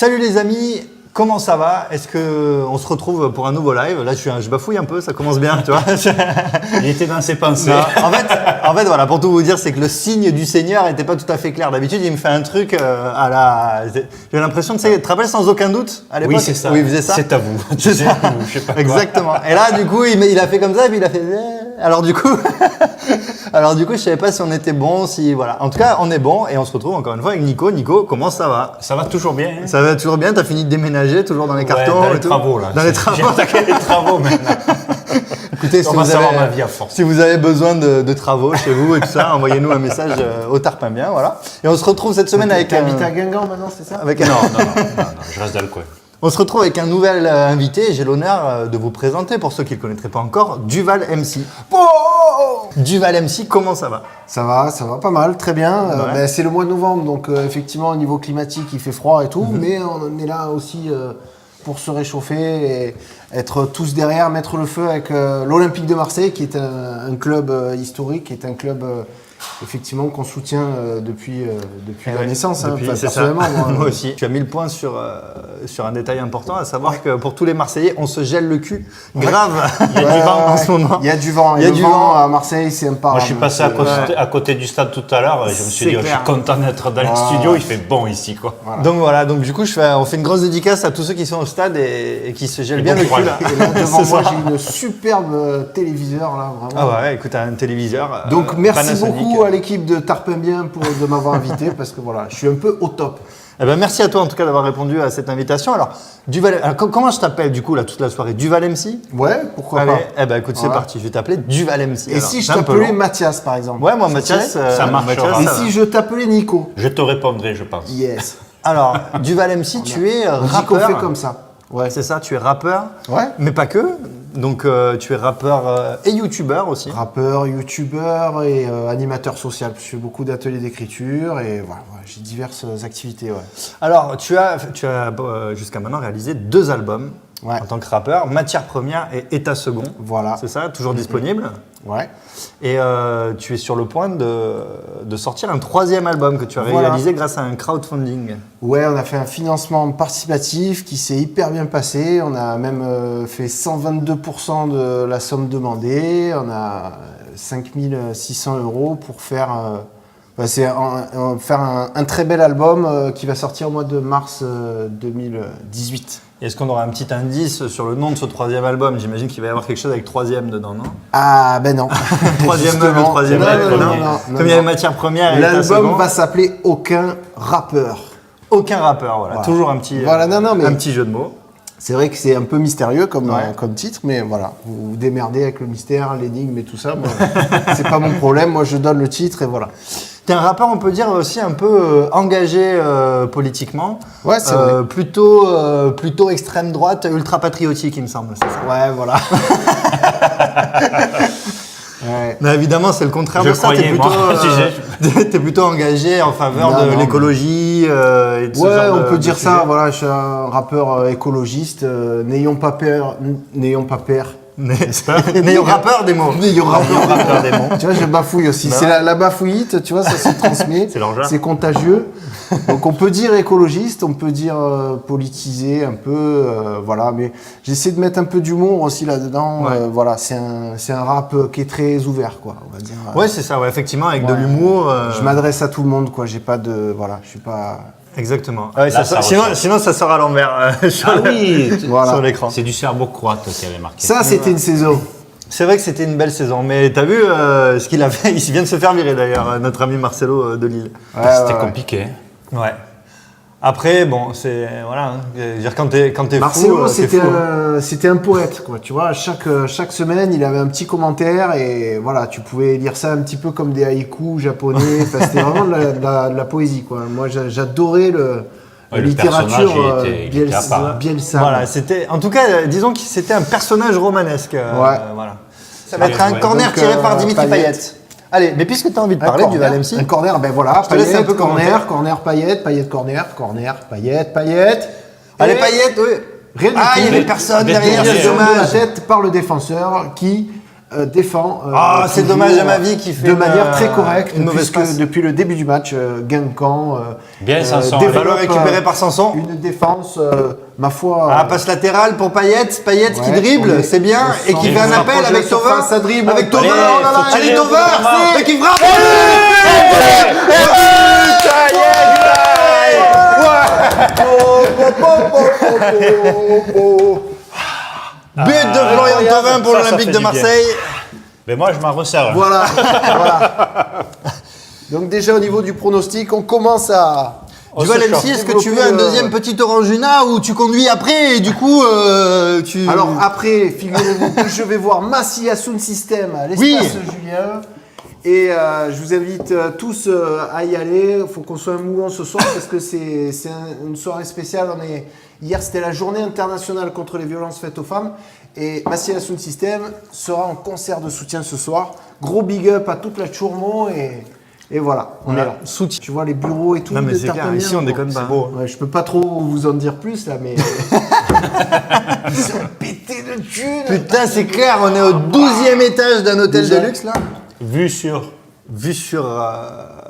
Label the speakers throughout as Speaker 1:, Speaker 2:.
Speaker 1: Salut les amis, comment ça va? Est-ce qu'on se retrouve pour un nouveau live? Là, je bafouille un peu, ça commence bien, tu vois.
Speaker 2: Il était dans ses pensées.
Speaker 1: Non, en fait, voilà, pour tout vous dire, c'est que le signe du Seigneur n'était pas tout à fait clair. D'habitude, il me fait un truc à la. J'ai l'impression, tu sais, tu te rappelles sans aucun doute à l'époque?
Speaker 3: Oui, c'est ça.
Speaker 1: Oui, il faisait ça.
Speaker 3: C'est à vous.
Speaker 1: C'est ça.
Speaker 3: Je sais pas quoi.
Speaker 1: Exactement. Et là, du coup, il a fait comme ça, et puis il a fait. Alors du coup, je savais pas si on était bon, si voilà. En tout cas, on est bon et on se retrouve encore une fois avec Nico. Nico, comment ça va?
Speaker 3: Ça va toujours bien. Hein.
Speaker 1: Ça va toujours bien. T'as fini de déménager, toujours dans les cartons,
Speaker 3: dans
Speaker 1: et
Speaker 3: les
Speaker 1: tout.
Speaker 3: travaux là.
Speaker 1: Dans les travaux.
Speaker 3: J'ai attaqué les travaux maintenant.
Speaker 1: Écoutez,
Speaker 3: On va savoir ma vie à force.
Speaker 1: si vous avez besoin de travaux chez vous et tout ça, envoyez-nous un message au Tarpin bien, voilà. Et on se retrouve cette semaine avec un.
Speaker 4: T'habites à Guingamp maintenant, c'est ça?
Speaker 1: Avec un.
Speaker 3: Non, je reste dans le coin.
Speaker 1: On se retrouve avec un nouvel invité. J'ai l'honneur de vous présenter, pour ceux qui ne le connaîtraient pas encore, Duval MC. Duval MC, comment ça va?
Speaker 4: Ça va pas mal, très bien.
Speaker 1: Ouais.
Speaker 4: C'est le mois de novembre, donc effectivement au niveau climatique il fait froid et tout, mais on est là aussi pour se réchauffer et être tous derrière, mettre le feu avec l'Olympique de Marseille, qui est un club historique, qui est un club effectivement qu'on soutient depuis la naissance.
Speaker 1: Depuis,
Speaker 4: Enfin,
Speaker 1: c'est ça.
Speaker 4: personnellement,
Speaker 1: Moi aussi. Tu as mis le point sur un détail important, à savoir que pour tous les Marseillais, on se gèle le cul. Grave, il y a du vent en ce moment.
Speaker 4: Il y a du vent.
Speaker 1: Il y a
Speaker 4: le
Speaker 1: du
Speaker 4: vent
Speaker 1: vent.
Speaker 4: à Marseille, c'est imparable.
Speaker 3: Moi, je suis passé à côté du stade tout à l'heure. Je me suis dit,
Speaker 1: C'est
Speaker 3: je
Speaker 1: clair.
Speaker 3: suis content d'être dans le studio. Il fait bon ici, quoi.
Speaker 4: Voilà.
Speaker 1: Donc du coup, on fait une grosse dédicace à tous ceux qui sont au stade et qui se gèlent
Speaker 3: Et
Speaker 1: bien
Speaker 3: bon
Speaker 1: le cul
Speaker 3: courage.
Speaker 1: là.
Speaker 4: Et là, devant
Speaker 1: Ce
Speaker 4: moi,
Speaker 1: soir.
Speaker 4: j'ai une superbe téléviseur là, vraiment.
Speaker 1: Ah ouais, écoute, un téléviseur.
Speaker 4: Donc merci
Speaker 1: Panasonic.
Speaker 4: beaucoup à l'équipe de Tarpin Bien de m'avoir invité parce que voilà, je suis un peu au top.
Speaker 1: Eh ben, merci à toi en tout cas d'avoir répondu à cette invitation. Alors, Duval, comment je t'appelle du coup là toute la soirée? Duval MC?
Speaker 4: Ouais, pourquoi
Speaker 1: Allez,
Speaker 4: pas.
Speaker 1: eh ben écoute, c'est
Speaker 4: Voilà.
Speaker 1: parti, je vais t'appeler Duval MC.
Speaker 4: Et
Speaker 1: Alors,
Speaker 4: si je
Speaker 1: c'est un peu
Speaker 4: t'appelais
Speaker 1: long.
Speaker 4: Mathias par exemple?
Speaker 1: Ouais, moi Mathias,
Speaker 3: Ça marchera.
Speaker 1: Mathias,
Speaker 4: Et
Speaker 1: ça
Speaker 4: si
Speaker 1: va.
Speaker 4: je t'appelais Nico?
Speaker 3: Je te répondrai, je pense.
Speaker 4: Yes.
Speaker 1: Alors, Duval MC, tu es
Speaker 4: On dit qu'on
Speaker 1: rappeur.
Speaker 4: fait comme ça. Ouais.
Speaker 1: C'est ça, tu es rappeur,
Speaker 4: Ouais.
Speaker 1: mais pas que. Donc, tu es rappeur et youtubeur aussi.
Speaker 4: Rappeur, youtubeur et animateur social. Je fais beaucoup d'ateliers d'écriture et voilà, j'ai diverses activités. Ouais.
Speaker 1: Alors, tu as jusqu'à maintenant réalisé 2 albums
Speaker 4: Ouais.
Speaker 1: en tant que rappeur, Matière Première et État Second.
Speaker 4: Voilà.
Speaker 1: C'est ça, toujours disponible.
Speaker 4: Ouais.
Speaker 1: Et tu es sur le point de sortir un 3e album que tu as
Speaker 4: Voilà.
Speaker 1: réalisé grâce à un crowdfunding.
Speaker 4: Ouais, on a fait un financement participatif qui s'est hyper bien passé. On a même fait 122% de la somme demandée. On a 5600 € pour faire, faire un très bel album qui va sortir au mois de mars 2018.
Speaker 1: Est-ce qu'on aura un petit indice sur le nom de ce 3e album? J'imagine qu'il va y avoir quelque chose avec 3e dedans, non?
Speaker 4: Ah ben non.
Speaker 1: 3e le
Speaker 4: Justement.
Speaker 1: 3e
Speaker 4: Non,
Speaker 1: album,
Speaker 4: non,
Speaker 1: non.
Speaker 4: non,
Speaker 1: Comme il y avait Matière Première et État
Speaker 4: L'album
Speaker 1: Second.
Speaker 4: va s'appeler Aucun rappeur.
Speaker 1: Aucun rappeur, voilà.
Speaker 4: Voilà.
Speaker 1: Toujours un petit,
Speaker 4: Voilà, non, mais-
Speaker 1: un petit jeu de mots.
Speaker 4: C'est vrai que c'est un peu mystérieux comme,
Speaker 1: Ouais.
Speaker 4: comme titre, mais voilà, vous vous démerdez avec le mystère, l'énigme et tout ça. Moi, c'est pas mon problème, moi je donne le titre et voilà.
Speaker 1: T'es un rappeur, on peut dire aussi un peu engagé politiquement.
Speaker 4: Ouais, c'est vrai.
Speaker 1: Plutôt extrême droite, ultra patriotique, il me semble, c'est ça?
Speaker 4: Ouais, voilà. Ouais.
Speaker 1: Mais évidemment, c'est le contraire
Speaker 3: Je
Speaker 1: de ça. T'es
Speaker 3: croyais,
Speaker 1: plutôt,
Speaker 3: moi.
Speaker 1: t'es plutôt engagé en faveur
Speaker 4: Non,
Speaker 1: de
Speaker 4: non,
Speaker 1: l'écologie et de ce
Speaker 4: Ouais,
Speaker 1: genre
Speaker 4: on peut
Speaker 1: de
Speaker 4: dire
Speaker 1: sujet.
Speaker 4: ça, voilà, je suis un rappeur écologiste, n'ayons pas peur, n'ayons pas peur.
Speaker 1: N'ayons rappeur des mots.
Speaker 4: N'ayons rappeur.
Speaker 1: Rappeur des mots.
Speaker 4: Tu vois, je bafouille aussi.
Speaker 1: Non.
Speaker 4: C'est la bafouillite, tu vois, ça se transmet.
Speaker 1: C'est leur genre.
Speaker 4: C'est contagieux. Donc on peut dire écologiste, on peut dire politisé un peu, voilà. Mais j'essaie de mettre un peu d'humour aussi là-dedans.
Speaker 1: Ouais.
Speaker 4: Voilà, c'est un rap qui est très ouvert, quoi. On va dire.
Speaker 1: Ouais, c'est ça, ouais, effectivement, avec de
Speaker 4: Ouais.
Speaker 1: l'humour.
Speaker 4: Je m'adresse à tout le monde, quoi. J'ai pas de, voilà, je suis pas.
Speaker 1: Exactement. Ah ouais,
Speaker 3: Là, ça ressort.
Speaker 1: sinon, ça sort à l'envers sur
Speaker 3: Ah oui,
Speaker 4: Voilà.
Speaker 1: sur l'écran.
Speaker 3: c'est du cerveau croate qui avait marqué.
Speaker 4: Ça, c'était une saison.
Speaker 1: C'est vrai que c'était une belle saison, mais t'as vu ce qu'il a fait? Il vient de se faire virer d'ailleurs, notre ami Marcelo de Lille.
Speaker 4: Ouais,
Speaker 3: C'était
Speaker 4: ouais, ouais.
Speaker 3: compliqué.
Speaker 1: Ouais. Après, bon, c'est voilà. Hein. Je veux dire, quand t'es fou,
Speaker 4: Marcelo,
Speaker 1: c'est
Speaker 4: c'était
Speaker 1: fou. Hein.
Speaker 4: c'était un poète, quoi. Tu vois, chaque semaine, il avait un petit commentaire et voilà, tu pouvais lire ça un petit peu comme des haïkus japonais. Enfin, c'était vraiment de la poésie, quoi. Moi, j'adorais la
Speaker 3: le
Speaker 4: littérature
Speaker 3: personnage, il était à part.
Speaker 4: Bielsa.
Speaker 1: Voilà, c'était. En tout cas, disons que c'était un personnage romanesque.
Speaker 4: Ouais.
Speaker 1: Voilà. Ça va être un
Speaker 3: Ouais.
Speaker 1: corner
Speaker 4: Donc,
Speaker 1: tiré par Dimitri
Speaker 4: Payet.
Speaker 1: Payet. Allez, mais puisque tu as envie de parler du Val MC,
Speaker 4: Un corner, ben voilà,
Speaker 1: te laisse
Speaker 4: Payet,
Speaker 1: un peu commenter.
Speaker 4: corner, Payet, corner, Payet.
Speaker 1: allez
Speaker 4: Et
Speaker 1: Payet, oui.
Speaker 4: Rien du
Speaker 1: Ah,
Speaker 4: tout.
Speaker 1: il y avait personne
Speaker 3: Mais
Speaker 1: derrière,
Speaker 3: derrière,
Speaker 1: c'est
Speaker 4: Sur de la
Speaker 1: dommage.
Speaker 4: tête par le défenseur qui défend.
Speaker 1: c'est
Speaker 4: toujours,
Speaker 1: dommage à ma vie qui fait
Speaker 4: de manière très correcte,
Speaker 1: une mauvaise
Speaker 4: puisque
Speaker 1: passe.
Speaker 4: depuis le début du match, Guingamp
Speaker 3: Bien, Sanson.
Speaker 4: développe,
Speaker 1: Ballon récupéré par Sanson.
Speaker 4: une défense, ma foi.
Speaker 1: Passe latérale pour Payet qui
Speaker 4: Ouais,
Speaker 1: dribble, c'est bien, et qui
Speaker 3: sent-
Speaker 1: fait un
Speaker 3: on se
Speaker 1: appel
Speaker 4: rapproche de
Speaker 1: avec
Speaker 4: la
Speaker 1: Thauvin.
Speaker 4: surface, ça dribble.
Speaker 1: Avec Thauvin,
Speaker 3: Allez,
Speaker 1: oh là là,
Speaker 3: faut
Speaker 1: allez
Speaker 3: tirer,
Speaker 1: Thauvin,
Speaker 3: vraiment.
Speaker 1: et qui frappe. But de Florian Thauvin pour
Speaker 3: Ça, ça
Speaker 1: l'Olympique
Speaker 3: fait
Speaker 1: de
Speaker 3: du bien.
Speaker 1: Marseille.
Speaker 3: Mais moi, je m'en resserre.
Speaker 4: Voilà. voilà. Donc déjà au niveau du pronostic, on commence à.
Speaker 1: Du Valency, est-ce que tu veux un deuxième petit Orangina ou tu conduis après et du coup tu...
Speaker 4: Alors après, figurez-vous que je vais voir Massilia Sound System à l'espace
Speaker 1: Oui.
Speaker 4: Julien. Et je vous invite tous à y aller. Il faut qu'on soit mouvant ce soir parce que c'est une soirée spéciale. Hier, c'était la journée internationale contre les violences faites aux femmes. Et Massilia Sound System sera en concert de soutien ce soir. Gros big up à toute la Chourmont et voilà, on est là.
Speaker 1: Soutien.
Speaker 4: Tu vois les bureaux et tout.
Speaker 1: Non mais
Speaker 4: de
Speaker 1: c'est clair,
Speaker 4: Tartamien,
Speaker 1: ici on
Speaker 4: bon,
Speaker 1: déconne
Speaker 4: c'est
Speaker 1: pas.
Speaker 4: beau. Ouais, je peux pas trop vous en dire plus là, mais ils sont pétés de thunes.
Speaker 1: Putain, c'est clair, on est au 12e étage d'un hôtel
Speaker 4: Déjà.
Speaker 1: de luxe là.
Speaker 3: Vu sur
Speaker 1: Vu sur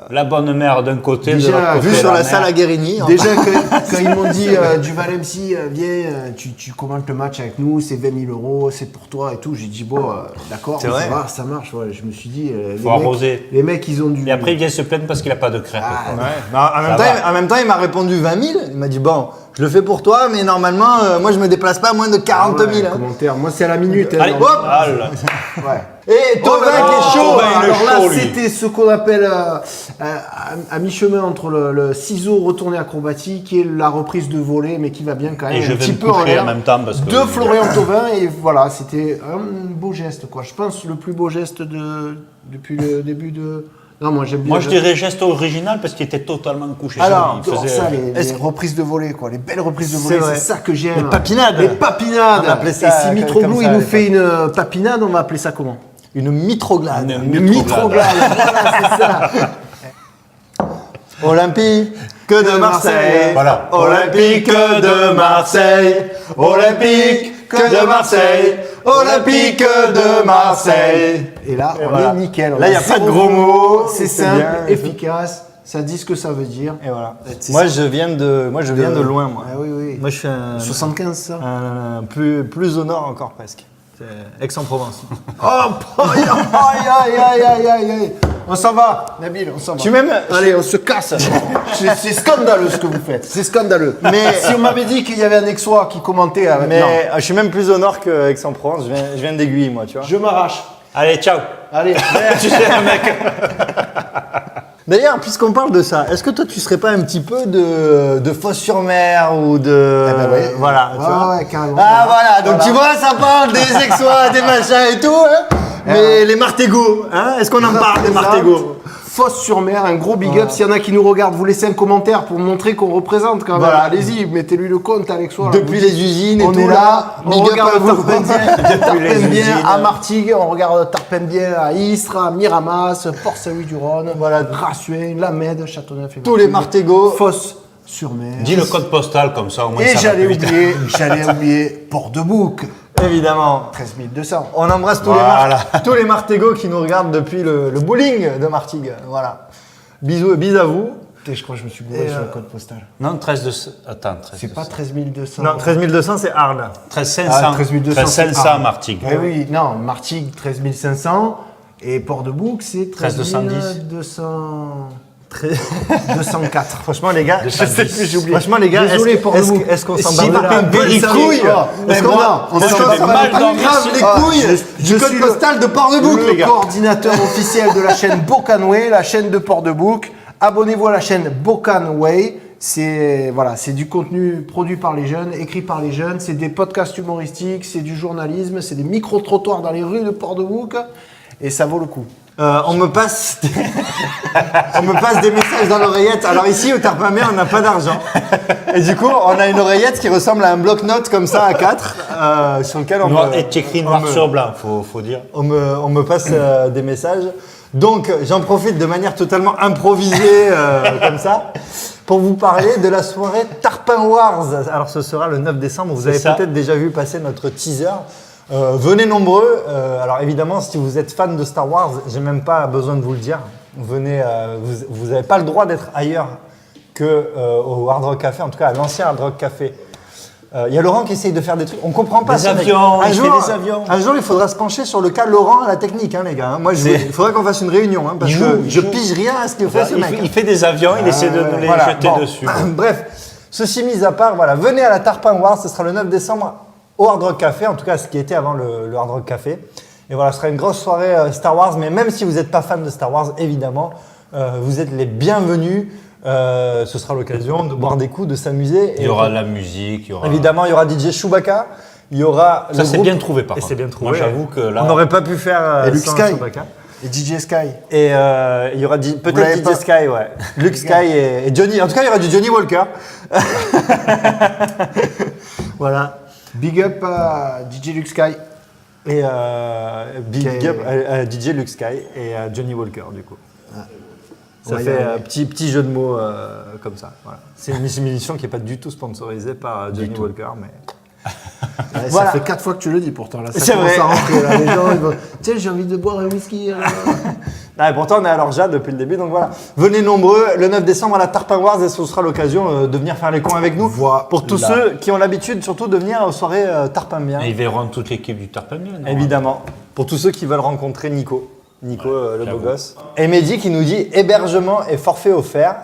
Speaker 3: la bonne mère d'un côté,
Speaker 4: Déjà,
Speaker 3: de l'autre côté,
Speaker 1: vu sur la
Speaker 3: mer.
Speaker 1: salle à Guérini. hein.
Speaker 4: Déjà, quand ils m'ont dit du Valency, viens, tu commentes le match avec nous, c'est 20 000 euros, c'est pour toi et tout. J'ai dit, bon, d'accord,
Speaker 1: C'est
Speaker 4: ça
Speaker 1: vrai.
Speaker 4: va, ça marche. Ouais. Je me suis dit,
Speaker 3: Faut arroser.
Speaker 4: les mecs, ils ont du.
Speaker 3: Et après, il vient se plaindre parce qu'il n'a pas de crêpes.
Speaker 4: Ah,
Speaker 3: quoi.
Speaker 1: Ouais. Bah, en même temps, il m'a répondu 20 000. Il m'a dit bon, je le fais pour toi, mais normalement, moi je me déplace pas à moins de 40 000.
Speaker 4: ouais,
Speaker 1: hein.
Speaker 4: commentaire. Moi, c'est à la minute.
Speaker 3: Allez,
Speaker 4: donc,
Speaker 1: hop.
Speaker 3: ah là.
Speaker 4: ouais.
Speaker 1: Et Thauvin
Speaker 4: là là,
Speaker 1: qui est chaud.
Speaker 3: Thauvin, il est
Speaker 4: Alors là,
Speaker 3: chaud, lui.
Speaker 4: c'était ce qu'on appelle à mi-chemin entre le ciseau retourné acrobatique et la reprise de volée, mais qui va bien quand même.
Speaker 3: Et je
Speaker 4: un
Speaker 3: vais
Speaker 4: petit
Speaker 3: me
Speaker 4: peu en
Speaker 3: coucher
Speaker 4: l'air.
Speaker 3: en même temps parce que.
Speaker 4: De Florian Thauvin, et voilà, c'était un beau geste, quoi. Je pense le plus beau geste depuis le début de. Non, moi j'aime bien.
Speaker 3: Moi, je dirais geste original parce qu'il était totalement couché.
Speaker 4: Alors,
Speaker 3: il faisait.
Speaker 4: ça, les
Speaker 1: Est-ce-
Speaker 4: reprises de volée, quoi, les belles reprises de
Speaker 1: C'est
Speaker 4: volée,
Speaker 1: vrai.
Speaker 4: c'est ça que j'aime.
Speaker 1: Les papinades.
Speaker 4: Les papinades.
Speaker 1: On appelait ça
Speaker 4: et si
Speaker 1: comme
Speaker 4: Mitroglou,
Speaker 1: ça
Speaker 4: il
Speaker 1: à
Speaker 4: nous
Speaker 1: l'époque.
Speaker 4: fait une papinade, on va appeler ça comment?
Speaker 1: Une mitroglade.
Speaker 3: Une
Speaker 4: Une mitroglade. Voilà, c'est ça.
Speaker 1: Olympique de Marseille.
Speaker 3: Voilà.
Speaker 1: Olympique de Marseille. Olympique de Marseille. Olympique de Marseille.
Speaker 4: Et là, on
Speaker 1: voilà.
Speaker 4: est nickel.
Speaker 1: Là, il n'y a pas de gros mots.
Speaker 4: C'est
Speaker 1: c'est
Speaker 4: simple,
Speaker 1: bien.
Speaker 4: efficace, ça dit ce que ça veut dire.
Speaker 1: Et voilà.
Speaker 4: C'est
Speaker 1: Moi,
Speaker 4: ça.
Speaker 1: je viens de loin, moi.
Speaker 4: Ah oui, oui.
Speaker 1: Moi, je suis un,
Speaker 4: 75, ça.
Speaker 1: plus au nord encore presque. C'est Aix-en-Provence.
Speaker 4: Oh, aïe, aïe, aïe, aïe, aïe, aïe. On s'en va, Nabil, on s'en va.
Speaker 1: Tu m'aimes
Speaker 4: Allez, on se casse. C'est scandaleux ce que vous faites. C'est scandaleux.
Speaker 1: Mais-
Speaker 4: si on m'avait dit qu'il y avait un Aixois qui commentait avec.
Speaker 1: Mais
Speaker 4: Non,
Speaker 1: je suis même plus au nord que Aix-en-Provence. Je viens d'Aiguille, moi, tu vois.
Speaker 4: je m'arrache.
Speaker 3: Allez, ciao.
Speaker 4: Allez.
Speaker 3: Tu sais, le mec.
Speaker 1: D'ailleurs, puisqu'on parle de ça, est-ce que toi, tu serais pas un petit peu de Fos-sur-Mer ou de...
Speaker 4: Eh ben ouais.
Speaker 1: Voilà, tu
Speaker 4: Ouais,
Speaker 1: vois.
Speaker 4: ouais, carrément.
Speaker 1: Ah voilà, donc
Speaker 4: Voilà.
Speaker 1: tu vois, ça parle des Aixois, des machins et tout, hein. Mais les Martégots, hein, est-ce qu'on en parle des Martégots?
Speaker 4: Fosse-sur-Mer, un gros big up. S'il y en a qui nous regardent, vous laissez un commentaire pour montrer qu'on représente quand même.
Speaker 1: Voilà.
Speaker 4: Allez-y, mettez-lui le compte, Alexois.
Speaker 1: Depuis les usines et
Speaker 4: on
Speaker 1: tout,
Speaker 4: est là, on
Speaker 1: big up
Speaker 4: regarde
Speaker 1: à vous.
Speaker 4: Tarpendier
Speaker 1: usines.
Speaker 4: à Martigues, on regarde Tarpendier à Istres, à Miramas, Port-Saint-Louis-du-Rhône,
Speaker 1: Voilà.
Speaker 4: Grassuin, La Mède, Châteauneuf et
Speaker 1: Tous les
Speaker 4: Martigues.
Speaker 1: Martégots.
Speaker 4: Fosse-sur-Mer.
Speaker 3: Dis le code postal comme ça, au moins
Speaker 4: Et
Speaker 3: ça va
Speaker 4: j'allais
Speaker 3: plus vite.
Speaker 4: oublier Port-de-Bouc,
Speaker 1: Évidemment.
Speaker 4: 13 200.
Speaker 1: On embrasse
Speaker 3: Voilà.
Speaker 1: tous les Martégots qui nous regardent depuis le bowling de Martigues. Voilà. Bisous à vous.
Speaker 4: Putain, je crois que je me suis bourré
Speaker 1: Et,
Speaker 4: sur le code postal.
Speaker 3: Non, 13 de... Attends, 13
Speaker 4: C'est pas 13 200.
Speaker 1: Non, 13 200, c'est hard.
Speaker 3: 13 500.
Speaker 4: Ah, 13 200,
Speaker 3: 13 500
Speaker 4: c'est-
Speaker 3: Martigues.
Speaker 4: Eh oui, non, Martigues 13 500 et Port-de-Bouc c'est 13
Speaker 3: 210.
Speaker 4: 200... 204.
Speaker 1: Franchement, les gars,
Speaker 3: 210.
Speaker 1: j'ai oublié. Franchement, les gars,
Speaker 4: Désolé, Port-de-Bouc.
Speaker 1: est-ce qu'on
Speaker 3: Et
Speaker 1: s'en
Speaker 3: si
Speaker 1: bat
Speaker 3: Martin
Speaker 1: un peu les
Speaker 3: Péricouille,
Speaker 1: couilles?
Speaker 4: mais
Speaker 1: Est-ce qu'on
Speaker 4: voilà,
Speaker 1: a-
Speaker 4: on
Speaker 1: est-ce
Speaker 4: s'en
Speaker 1: qu'on
Speaker 4: bat
Speaker 1: s'en
Speaker 4: pas
Speaker 1: bat
Speaker 3: mal
Speaker 1: pas
Speaker 3: dans
Speaker 1: grave
Speaker 3: le
Speaker 1: les
Speaker 4: Ah,
Speaker 1: couilles
Speaker 4: je
Speaker 1: du code
Speaker 4: suis
Speaker 1: postal de Port-de-Bouc,
Speaker 4: le
Speaker 1: les gars?
Speaker 4: coordinateur officiel de la chaîne Bocanway, la chaîne de Port-de-Bouc. Abonnez-vous à la chaîne Bocanway. C'est voilà, c'est du contenu produit par les jeunes, écrit par les jeunes. C'est des podcasts humoristiques, c'est du journalisme, c'est des micro-trottoirs dans les rues de Port-de-Bouc. Et ça vaut le coup.
Speaker 1: On me passe des messages dans l'oreillette. Alors ici, au Tarpamé, on n'a pas d'argent. Et du coup, on a une oreillette qui ressemble à un bloc-notes comme ça à 4, sur lequel on
Speaker 3: Noir,
Speaker 1: me,
Speaker 3: et écrit
Speaker 1: on
Speaker 3: noir
Speaker 1: me-
Speaker 3: sur blanc, faut dire.
Speaker 1: on me passe des messages. Donc, j'en profite de manière totalement improvisée, comme ça, pour vous parler de la soirée Tarpin Wars. Alors, ce sera le 9 décembre. Vous avez
Speaker 3: ça.
Speaker 1: peut-être déjà vu passer notre teaser. Venez nombreux. Alors évidemment, si vous êtes fan de Star Wars, j'ai même pas besoin de vous le dire. Venez, vous n'avez pas le droit d'être ailleurs que au Hard Rock Café, en tout cas à l'ancien Hard Rock Café. Il y a Laurent qui essaye de faire des trucs. On comprend pas
Speaker 3: Des
Speaker 1: ça, mec.
Speaker 3: avions, il fait des avions.
Speaker 1: Un jour, il faudra se pencher sur le cas Laurent à la technique, hein, les gars. Moi, il faudrait qu'on fasse une réunion, hein, parce
Speaker 3: Il
Speaker 1: que
Speaker 3: joue, il
Speaker 1: je
Speaker 3: joue.
Speaker 1: pige rien à ce que fait ce mec.
Speaker 3: Il fait des avions, il essaie de nous les
Speaker 1: Voilà,
Speaker 3: jeter
Speaker 1: bon.
Speaker 3: dessus.
Speaker 1: Bref, ceci mis à part, voilà, venez à la Tarpin Wars, ce sera le 9 décembre au Hard Rock Café, en tout cas ce qui était avant le Hard Rock Café. Et voilà, ce sera une grosse soirée Star Wars, mais même si vous n'êtes pas fan de Star Wars, évidemment, vous êtes les bienvenus. Ce sera l'occasion de boire des coups, de s'amuser.
Speaker 3: Il y aura la musique, il y aura...
Speaker 1: Évidemment, il y aura DJ Chewbacca, il y aura
Speaker 3: Ça,
Speaker 1: le
Speaker 3: c'est
Speaker 1: groupe-
Speaker 3: bien trouvé, par
Speaker 1: Et
Speaker 3: contre.
Speaker 1: c'est bien trouvé.
Speaker 3: Moi, j'avoue que là...
Speaker 1: On n'aurait pas pu faire
Speaker 4: Et Luke
Speaker 1: sans
Speaker 4: Sky.
Speaker 1: Chewbacca.
Speaker 4: Et DJ Sky.
Speaker 1: Et il y aura
Speaker 4: l'avez
Speaker 1: peut-être DJ
Speaker 4: pas
Speaker 1: Sky, ouais. Luke Sky et Johnny. En tout cas, il y aura du Johnny Walker. Voilà.
Speaker 4: Big up à DJ Luke Sky.
Speaker 1: Et big
Speaker 4: Qui est-
Speaker 1: up à DJ Luke Sky et à Johnny Walker, du coup. Ça
Speaker 4: Ouais,
Speaker 1: fait
Speaker 4: y a-
Speaker 1: petit jeu de mots comme ça. Voilà. C'est une émission qui n'est pas du tout sponsorisée par Johnny Walker, mais.
Speaker 4: Ouais,
Speaker 1: Voilà.
Speaker 4: Ça fait 4 fois que tu le dis pourtant. Là, ça
Speaker 1: C'est
Speaker 4: commence
Speaker 1: vrai.
Speaker 4: à rentrer. Là. Les gens, ils vont... Tiens, j'ai envie de boire un whisky.
Speaker 1: Ah, et pourtant, on est à l'Orja depuis le début, donc voilà. Venez nombreux le 9 décembre à la Tarpin Wars et ce sera l'occasion de venir faire les cons avec nous.
Speaker 4: Voilà.
Speaker 1: Pour tous ceux qui ont l'habitude, surtout, de venir aux soirées Tarpin Bien.
Speaker 3: Et ils verront toute l'équipe du Tarpanier. non ?
Speaker 1: Évidemment. Pour tous ceux qui veulent rencontrer Nico. Nico, le beau
Speaker 3: j'avoue.
Speaker 1: gosse. Et Mehdi qui nous dit hébergement et forfait offert.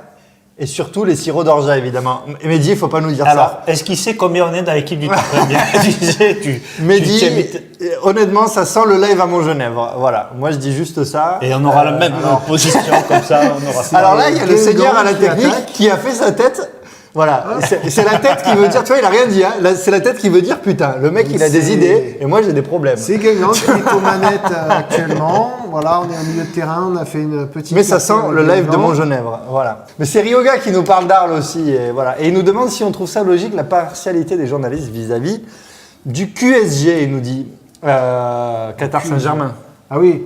Speaker 1: Et surtout les sirops d'orgeat, évidemment. Et Mehdi, il faut pas nous dire
Speaker 3: Alors, est-ce qu'il sait combien on est dans l'équipe du Tarpanier ? Tu sais, tu
Speaker 1: Mehdi,
Speaker 3: t'invites-
Speaker 1: honnêtement, ça sent le live à Montgenèvre. Voilà. Moi, je dis juste ça.
Speaker 3: Et on aura la même position comme ça, on aura ça.
Speaker 1: Alors là, il y a le
Speaker 4: Guingamp
Speaker 1: seigneur à la
Speaker 4: qui
Speaker 1: technique
Speaker 4: attaque.
Speaker 1: qui a fait sa tête. Voilà, c'est la tête qui veut dire, tu vois, il a rien dit, hein. Là, c'est la tête qui veut dire putain, le mec il a des
Speaker 4: C'est-
Speaker 1: idées et moi j'ai des problèmes.
Speaker 4: C'est Guingamp qui est aux manettes actuellement. Voilà, on est au milieu de terrain. On a fait une petite.
Speaker 1: Mais ça sent
Speaker 4: capture
Speaker 1: le live de
Speaker 4: Guingamp.
Speaker 1: Montgenèvre, voilà. Mais c'est Ryoga qui nous parle d'Arles aussi, et voilà. Et il nous demande si on trouve ça logique, la partialité des journalistes vis-à-vis du QSG, il nous dit, Qatar Saint-Germain.
Speaker 4: Ah oui.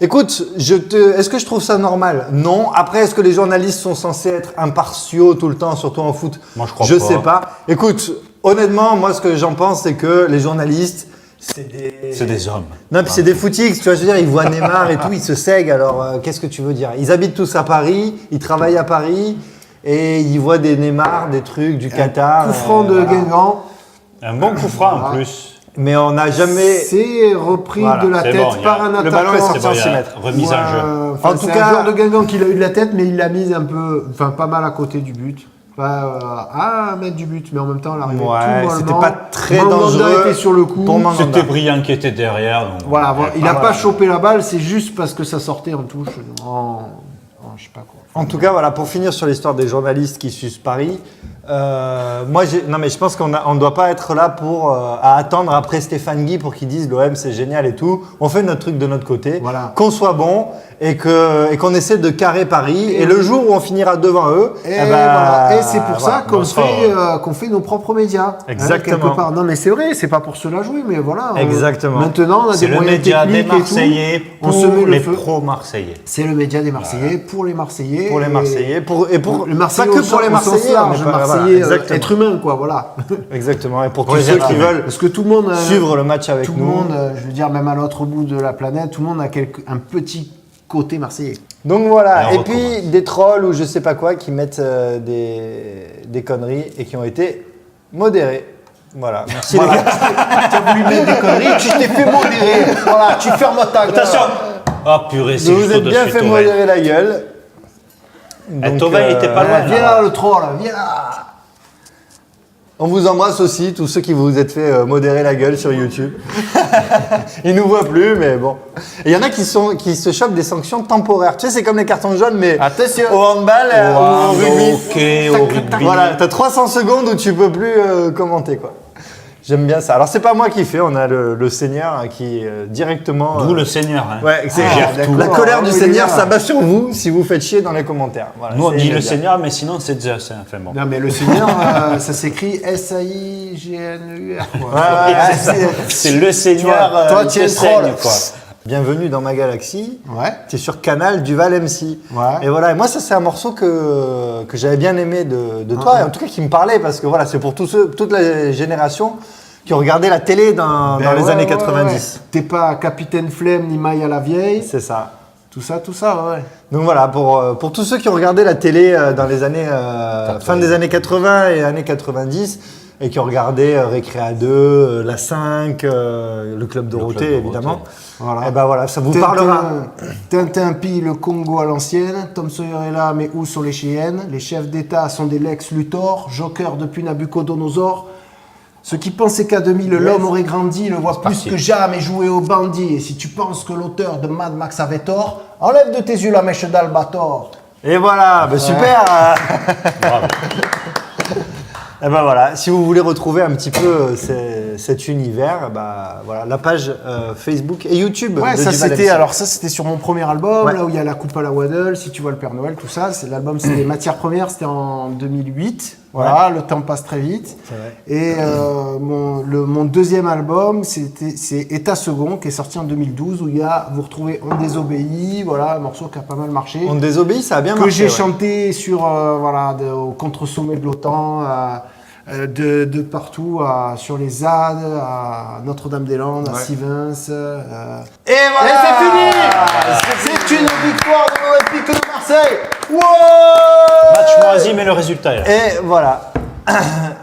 Speaker 1: Écoute, est-ce que je trouve ça normal? Non. Après, est-ce que les journalistes sont censés être impartiaux tout le temps, surtout en foot?
Speaker 3: Moi, je crois
Speaker 1: Je
Speaker 3: pas.
Speaker 1: sais pas. Écoute, honnêtement, moi, ce que j'en pense, c'est que les journalistes, c'est
Speaker 3: des hommes.
Speaker 1: Non, puis c'est des footix, tu vois, je veux dire, ils voient Neymar et tout, ils se sèguent. Alors, qu'est-ce que tu veux dire? Ils habitent tous à Paris, ils travaillent à Paris et ils voient des Neymar, des trucs du Qatar.
Speaker 4: Coup franc de
Speaker 1: voilà.
Speaker 4: Guingamp.
Speaker 3: Un bon coup franc en plus.
Speaker 1: Mais on n'a jamais.
Speaker 4: C'est repris
Speaker 1: Voilà,
Speaker 4: de la
Speaker 3: c'est
Speaker 4: tête
Speaker 3: bon, il y a-
Speaker 4: par un
Speaker 1: le ballon est
Speaker 4: attaquant.
Speaker 1: sorti.
Speaker 3: C'est bon, il y a
Speaker 1: 100 mètres.
Speaker 3: remise en jeu.
Speaker 1: En
Speaker 4: En
Speaker 1: tout
Speaker 4: tout
Speaker 1: cas-
Speaker 4: cas, un joueur de Guingamp qui a eu de la tête, mais il l'a mise un peu, enfin pas mal à côté du but. Pas à 1 mètre du but, mais en même temps, elle arrivait
Speaker 1: Ouais,
Speaker 4: tout mollement.
Speaker 1: c'était pas très
Speaker 4: Mandanda
Speaker 1: dangereux
Speaker 4: était sur le coup.
Speaker 1: pour Mandanda.
Speaker 3: C'était Brillant qui était derrière. Donc
Speaker 4: Voilà, il n'a
Speaker 1: voilà.
Speaker 4: pas chopé la balle, c'est juste parce que ça sortait en touche, en je sais pas quoi.
Speaker 1: En tout cas, voilà, pour finir sur l'histoire des journalistes qui sucent Paris, non mais je pense qu'on ne doit pas être là pour à attendre après Stéphane Guy pour qu'ils disent l'OM c'est génial et tout. On fait notre truc de notre côté,
Speaker 4: Voilà.
Speaker 1: qu'on soit bon et qu'on essaie de carrer Paris. Et le jour où on finira devant eux,
Speaker 4: Et,
Speaker 1: eh ben,
Speaker 4: voilà. Et c'est pour
Speaker 1: voilà.
Speaker 4: ça qu'on
Speaker 3: on sera
Speaker 4: qu'on fait nos propres médias. hein,
Speaker 1: Exactement.
Speaker 4: quelque part. Non mais c'est vrai, c'est pas pour cela jouer, mais voilà.
Speaker 1: Exactement.
Speaker 4: Maintenant, on a
Speaker 3: c'est
Speaker 4: des
Speaker 3: le
Speaker 4: moyens
Speaker 3: média des
Speaker 4: techniques et tout.
Speaker 3: Marseillais
Speaker 4: On se met
Speaker 3: pour
Speaker 4: le
Speaker 3: les
Speaker 4: feu.
Speaker 3: pro-Marseillais.
Speaker 4: C'est le média des Marseillais pour les Marseillais.
Speaker 1: Pour les Marseillais, pour
Speaker 4: les Marseillais
Speaker 1: pas que
Speaker 4: au
Speaker 1: pour les
Speaker 4: sens
Speaker 1: Marseillais,
Speaker 4: large,
Speaker 1: mais pas- voilà,
Speaker 4: Marseillais,
Speaker 1: exactement.
Speaker 4: être humain quoi, voilà.
Speaker 1: Exactement. Et pour tous
Speaker 3: les
Speaker 1: ceux
Speaker 3: êtres
Speaker 1: qui
Speaker 3: humains.
Speaker 1: veulent
Speaker 4: Parce que tout le monde,
Speaker 1: suivre le match avec
Speaker 4: tout
Speaker 1: nous.
Speaker 4: le monde, je veux dire même à l'autre bout de la planète, tout le monde a un petit côté marseillais.
Speaker 1: Donc voilà,
Speaker 3: Et on
Speaker 1: et puis des trolls ou je sais pas quoi qui mettent des conneries et qui ont été modérés. Voilà, merci les gars.
Speaker 4: Tu as voulu mettre des conneries, tu t'es fait modérer. Voilà, tu fermes ta gueule.
Speaker 3: Attention. Oh purée, c'est
Speaker 1: Vous
Speaker 3: juste
Speaker 1: vous êtes bien
Speaker 3: au-dessus
Speaker 1: fait
Speaker 3: de Tourelle.
Speaker 1: modérer la gueule. Donc,
Speaker 3: Tourelle, il était pas loin.
Speaker 4: Viens là le troll, viens là.
Speaker 1: on vous embrasse aussi, tous ceux qui vous êtes fait modérer la gueule sur YouTube. Ils nous voient plus, mais bon. Et il y en a qui se chopent des sanctions temporaires. Tu sais, c'est comme les cartons jaunes, mais
Speaker 4: Attention.
Speaker 1: au handball ou au rugby.
Speaker 3: Ok, au rugby.
Speaker 1: Voilà, t'as 300 secondes où tu peux plus commenter, quoi. J'aime bien ça. Alors, c'est pas moi qui fais, on a le Seigneur hein, qui directement.
Speaker 3: D'où le Seigneur. Hein.
Speaker 1: Ouais, c'est
Speaker 3: gère tout.
Speaker 1: la colère du
Speaker 4: Oui,
Speaker 1: Seigneur
Speaker 4: bien.
Speaker 1: s'abat sur vous si vous faites chier dans les commentaires. Voilà,
Speaker 3: Nous, on
Speaker 1: c'est
Speaker 3: dit le
Speaker 1: immédiat.
Speaker 3: Seigneur, mais sinon, c'est Zeus. Hein. Enfin, bon.
Speaker 4: Non mais le Seigneur, ça s'écrit S-A-I-G-N-U-R. quoi.
Speaker 1: Ouais, ouais,
Speaker 3: C'est le Seigneur
Speaker 4: vois, toi,
Speaker 3: qui
Speaker 4: tu es
Speaker 3: te
Speaker 4: le troll.
Speaker 3: saigne, quoi.
Speaker 1: Bienvenue dans ma galaxie.
Speaker 4: Ouais.
Speaker 1: Tu es sur Canal Duval MC.
Speaker 4: Ouais.
Speaker 1: Et voilà, et moi ça c'est un morceau que j'avais bien aimé de toi, et en tout cas qui me parlait parce que voilà, c'est pour toute la génération qui ont regardé la télé dans
Speaker 4: Ben
Speaker 1: les
Speaker 4: ouais,
Speaker 1: années
Speaker 4: ouais,
Speaker 1: 90.
Speaker 4: ouais. T'es pas Capitaine Flemme ni Maille à la vieille.
Speaker 1: C'est ça.
Speaker 4: Tout ça, ouais.
Speaker 1: Donc voilà, pour tous ceux qui ont regardé la télé dans les années fin des années 80 et années 90 et qui ont regardé Récréa 2, la 5, le Club Dorothée évidemment.
Speaker 4: Voilà.
Speaker 1: Et ben voilà, ça vous parlera.
Speaker 4: Tintin pille le Congo à l'ancienne. Tom Sawyer est là, mais où sont les Cheyennes? Les chefs d'État sont des Lex Luthor. Joker depuis Nabucodonosor. Ceux qui pensaient qu'à 2000, l'homme aurait grandi, le voit plus
Speaker 3: parti.
Speaker 4: que jamais jouer au bandit. Et si tu penses que l'auteur de Mad Max avait tort, enlève de tes yeux la mèche d'Albator.
Speaker 1: Et voilà, ben super.
Speaker 3: Bravo.
Speaker 1: Et ben voilà, si vous voulez retrouver un petit peu cet univers, bah voilà, la page Facebook et YouTube.
Speaker 4: Ouais,
Speaker 1: de
Speaker 4: ça
Speaker 1: Duval
Speaker 4: c'était
Speaker 1: MC.
Speaker 4: alors ça c'était sur mon premier album,
Speaker 1: Ouais.
Speaker 4: là où il y a la coupe à la Waddle, si tu vois le Père Noël, tout ça. C'est l'album, c'est les matières premières, c'était en 2008. Voilà, le temps passe très vite.
Speaker 1: C'est vrai.
Speaker 4: Et mon deuxième album, c'est État second, qui est sorti en 2012, où vous retrouvez On désobéit, voilà, un morceau qui a pas mal marché.
Speaker 1: On désobéit, ça a bien
Speaker 4: Que
Speaker 1: marché.
Speaker 4: j'ai
Speaker 1: ouais.
Speaker 4: chanté sur au contre-sommet de l'OTAN, de partout, sur les ZAD, à Notre-Dame-des-Landes, à
Speaker 1: Ouais.
Speaker 4: Sivins.
Speaker 1: Et
Speaker 4: Et
Speaker 1: voilà.
Speaker 4: c'est fini. C'est une victoire de l'Olympique de Marseille. Wow.
Speaker 3: Match moisi, mais le résultat est là.
Speaker 1: Et voilà.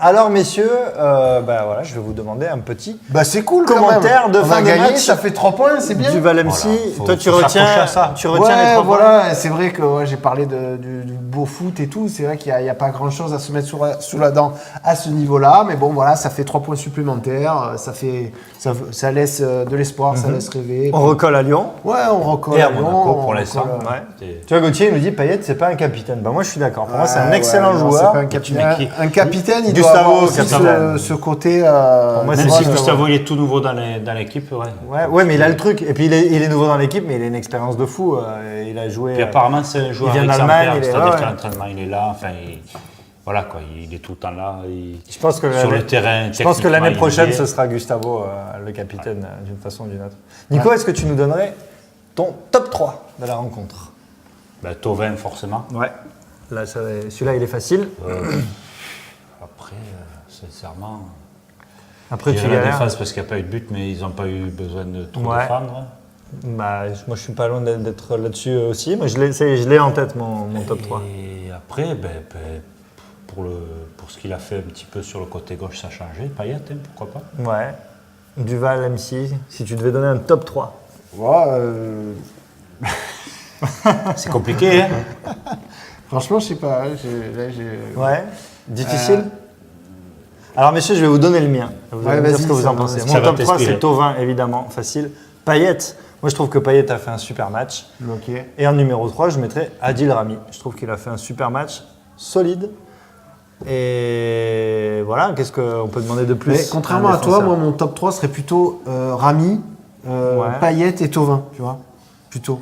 Speaker 1: Alors messieurs, bah voilà, je vais vous demander un petit
Speaker 4: Bah c'est cool
Speaker 1: Commentaire
Speaker 4: quand même.
Speaker 1: de
Speaker 4: On
Speaker 1: fin
Speaker 4: a
Speaker 1: de
Speaker 4: gagné,
Speaker 1: match.
Speaker 4: ça fait 3 points, c'est bien.
Speaker 1: Duval MC.
Speaker 3: Voilà, faut
Speaker 1: Toi tu
Speaker 3: s'accrocher
Speaker 1: retiens
Speaker 3: à ça.
Speaker 1: tu retiens les
Speaker 4: Ouais,
Speaker 1: 3 points.
Speaker 4: voilà, c'est vrai que j'ai parlé du beau foot et tout, c'est vrai qu'il n'y a pas grand chose à se mettre sous la dent à ce niveau-là, mais bon voilà, ça fait 3 points supplémentaires, ça laisse de l'espoir, ça laisse rêver.
Speaker 1: On recolle à Lyon.
Speaker 4: Ouais, on recolle
Speaker 3: Et à
Speaker 4: à Lyon,
Speaker 3: Monaco,
Speaker 4: on
Speaker 3: pour l'instant.
Speaker 4: recolle à-
Speaker 1: Ouais.
Speaker 3: C'est-
Speaker 1: Tu vois, Gauthier il nous dit Payet, c'est pas un capitaine. Bah moi je suis d'accord. Pour moi c'est un
Speaker 4: Ouais,
Speaker 1: excellent
Speaker 4: non,
Speaker 1: joueur.
Speaker 4: c'est pas un capitaine. Un capitaine, il doit
Speaker 1: Gustavo,
Speaker 4: avoir aussi
Speaker 1: capitaine.
Speaker 4: ce côté.
Speaker 1: moi,
Speaker 3: Même
Speaker 1: c'est
Speaker 3: si
Speaker 1: Gustavo.
Speaker 3: Gustavo il est tout nouveau dans l'équipe, ouais.
Speaker 1: Ouais, mais il a le truc. Et puis il est nouveau dans l'équipe, mais il a une expérience de fou. Il a joué.
Speaker 3: Puis apparemment c'est un joueur
Speaker 1: il vient d'Allemagne,
Speaker 3: exemplaire,
Speaker 1: il est-
Speaker 3: c'est-à-dire
Speaker 1: ouais,
Speaker 3: qu'à
Speaker 1: ouais.
Speaker 3: l'entraînement il est là, enfin voilà quoi, il est tout le temps là.
Speaker 1: Je pense que
Speaker 3: sur
Speaker 1: l'année-
Speaker 3: le terrain.
Speaker 1: Je pense que l'année
Speaker 3: techniquement, il
Speaker 1: prochaine,
Speaker 3: y est.
Speaker 1: ce sera Gustavo, le capitaine, d'une façon ou d'une autre. Nico, est-ce que tu nous donnerais ton top 3 de la rencontre?
Speaker 3: Ben, Thauvin forcément.
Speaker 1: Ouais. Là, celui-là, il est facile.
Speaker 3: Après, sincèrement,
Speaker 1: Après,
Speaker 3: je
Speaker 1: tu
Speaker 3: dirais la
Speaker 1: galères.
Speaker 3: défense parce qu'il n'y a pas eu de but, mais ils n'ont pas eu besoin de trop
Speaker 1: Ouais.
Speaker 3: défendre.
Speaker 1: Bah, moi, je suis pas loin d'être là-dessus aussi. Moi, je l'ai en tête, mon top 3.
Speaker 3: Et après, pour ce qu'il a fait un petit peu sur le côté gauche, ça a changé. Payet, hein, pourquoi pas.
Speaker 1: Ouais. Duval, MC, si tu devais donner un top 3.
Speaker 4: Ouais,
Speaker 3: C'est compliqué, hein.
Speaker 4: franchement, je sais pas.
Speaker 1: Ouais. Difficile. Alors, messieurs, je vais vous donner le mien. Vous
Speaker 4: Ouais,
Speaker 1: allez me dire
Speaker 4: vas-y,
Speaker 1: ce que vous
Speaker 4: ça
Speaker 1: en
Speaker 4: va,
Speaker 1: pensez.
Speaker 3: ça
Speaker 1: Mon
Speaker 3: va
Speaker 1: top 3,
Speaker 3: t'inspirer.
Speaker 1: c'est Thauvin, évidemment, facile. Payet, moi, je trouve que Payet a fait un super match.
Speaker 4: Ok.
Speaker 1: Et en numéro 3, je mettrais Adil Rami. Je trouve qu'il a fait un super match, solide. Et voilà, qu'est-ce qu'on peut demander de plus?
Speaker 4: Mais contrairement
Speaker 1: un
Speaker 4: à toi,
Speaker 1: défenseur?
Speaker 4: moi, mon top 3 serait plutôt Rami, Payet et Thauvin, tu vois. Plutôt.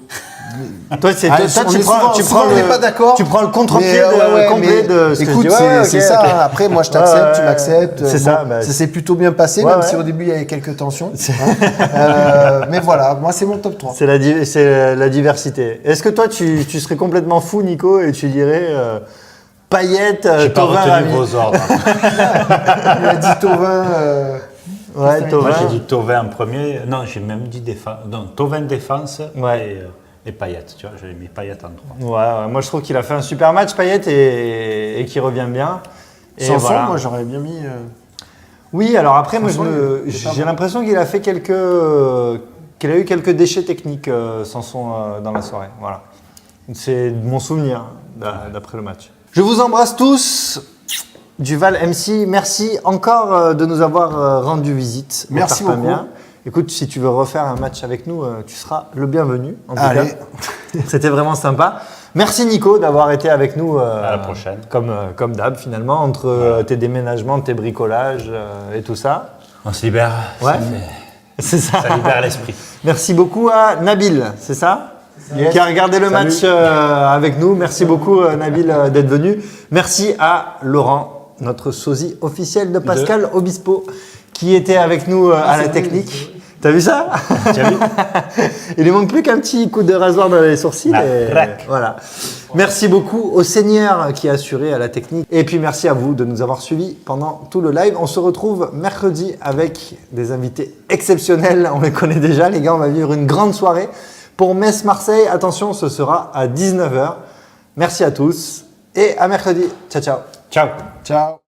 Speaker 1: Toi, c'est, toi,
Speaker 4: on
Speaker 1: tu
Speaker 4: est
Speaker 1: prends,
Speaker 4: souvent-
Speaker 1: tu
Speaker 4: souvent,
Speaker 1: prends
Speaker 4: on
Speaker 1: le,
Speaker 4: n'est pas d'accord.
Speaker 1: tu prends le contre-pied
Speaker 4: Mais, ouais,
Speaker 1: complet
Speaker 4: mais
Speaker 1: de ce que
Speaker 4: écoute,
Speaker 1: je dis. Ouais,
Speaker 4: c'est
Speaker 1: ok,
Speaker 4: ça.
Speaker 1: ok.
Speaker 4: Après, moi, je t'accepte,
Speaker 1: Ouais,
Speaker 4: tu m'acceptes.
Speaker 1: c'est ça, bah,
Speaker 4: ça s'est plutôt bien passé,
Speaker 1: Ouais,
Speaker 4: même
Speaker 1: ouais.
Speaker 4: si au début, il y avait quelques tensions. Mais voilà, moi, c'est mon top 3.
Speaker 1: C'est la diversité. Est-ce que toi, tu serais complètement fou, Nico, et tu dirais Payet,
Speaker 3: J'ai pas
Speaker 1: Thauvin,
Speaker 3: retenu
Speaker 1: Rami?
Speaker 3: vos ordres.
Speaker 4: Il a dit Thauvin.
Speaker 1: Ouais,
Speaker 3: Moi,
Speaker 1: Thauvin.
Speaker 3: j'ai dit Thauvin en premier. Non, j'ai même dit défense. Non, Thauvin défense
Speaker 1: Ouais.
Speaker 3: et Payet. Tu vois, j'avais mis Payet en 3.
Speaker 1: Ouais, moi, je trouve qu'il a fait un super match, Payet, et qu'il revient bien. Et
Speaker 4: Sanson,
Speaker 1: voilà.
Speaker 4: moi, j'aurais bien mis.
Speaker 1: Oui, alors après, moi,
Speaker 4: Sanson, il est pas
Speaker 1: j'ai
Speaker 4: bon.
Speaker 1: l'impression qu'il a fait qu'il a eu quelques déchets techniques, Sanson, dans la soirée. Voilà. C'est mon souvenir d'après le match. Je vous embrasse tous. Duval MC, merci encore de nous avoir rendu visite. au
Speaker 4: Merci
Speaker 1: Tarpamien.
Speaker 4: beaucoup.
Speaker 1: Écoute, si tu veux refaire un match avec nous, tu seras le bienvenu. En tout
Speaker 4: Allez.
Speaker 1: cas. C'était vraiment sympa. Merci Nico d'avoir été avec nous.
Speaker 3: À la prochaine.
Speaker 1: Comme d'hab finalement, entre tes déménagements, tes bricolages et tout ça.
Speaker 3: On se libère.
Speaker 1: Ouais. C'est ça.
Speaker 3: Ça libère l'esprit.
Speaker 1: Merci beaucoup à Nabil, c'est ça qui a regardé le match avec nous. Merci beaucoup Nabil d'être venu. Merci à Laurent, notre sosie officiel de Pascal Obispo, qui était avec nous à la technique. T'as vu ça?
Speaker 3: Tu as vu?
Speaker 1: Il ne manque plus qu'un petit coup de rasoir dans les sourcils.
Speaker 3: Là,
Speaker 1: Et
Speaker 3: crac.
Speaker 1: voilà. Merci beaucoup au Seigneur qui a assuré à la technique. Et puis merci à vous de nous avoir suivis pendant tout le live. On se retrouve mercredi avec des invités exceptionnels. On les connaît déjà, les gars. On va vivre une grande soirée. Pour Metz-Marseille, attention, ce sera à 19h. Merci à tous et à mercredi. Ciao, ciao.
Speaker 3: Ciao.
Speaker 4: Ciao.